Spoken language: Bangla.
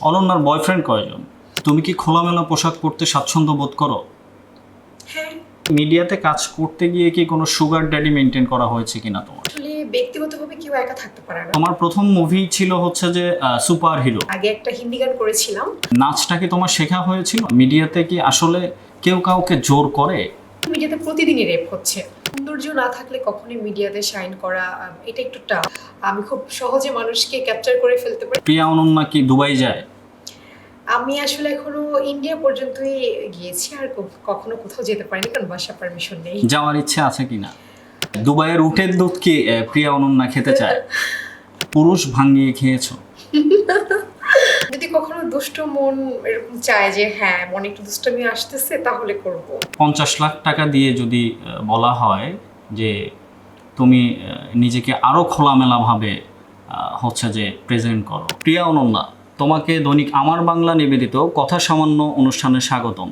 অনন্যার বয়ফ্রেন্ড কয়জন? তুমি কি খোলামেলা পোশাক পরতে স্বাচ্ছন্দ্য বোধ করো? হ্যাঁ, মিডিয়াতে কাজ করতে গিয়ে কি কোনো সুগার ড্যাডি মেনটেন করা হয়েছে কিনা তোমার? আসলে ব্যক্তিগতভাবে কেউ একা থাকতে পারে না। তোমার প্রথম মুভি ছিল হচ্ছে যে সুপার হিরো। আগে একটা হিন্দি গান করেছিলাম। নাচটা কি তোমার শেখা হয়েছিল? মিডিয়াতে কি আসলে কেউ কাউকে জোর করে? মিডিয়াতে প্রতিদিনই রেপ হচ্ছে। সৌন্দর্য না থাকলে কখনোই মিডিয়াতে শাইন করা এটা একটু টাফ। আমি খুব সহজে মানুষকে ক্যাপচার করে ফেলতে পারি। প্রিয়া অনন্যা কি দুবাই যায়? আমি আসলে এখনো ইন্ডিয়া পর্যন্তই গিয়েছি, আর কখনো কোথাও যেতে পারিনি, কারণ বাসা পারমিশন নেই। যাওয়ার ইচ্ছে আছে কিনা? দুবাইয়ের উটের দুধ কি প্রিয়া অনন্যা খেতে চায়? পুরুষ ভাঙিয়ে খেয়েছো? যদি কখনো দুষ্ট মন এরকম চায় যে হ্যাঁ মনে একটু দুষ্টমি আসতেছে, তাহলে করব। 50 লাখ টাকা দিয়ে যদি বলা হয় যে তুমি নিজেকে আরো খোলামেলাভাবে হচ্ছে যে প্রেজেন্ট করো। প্রিয়া অনন্যা, তোমাকে দৈনিক আমার বাংলা নিবেদিত কথা সামান্য অনুষ্ঠানে স্বাগতম।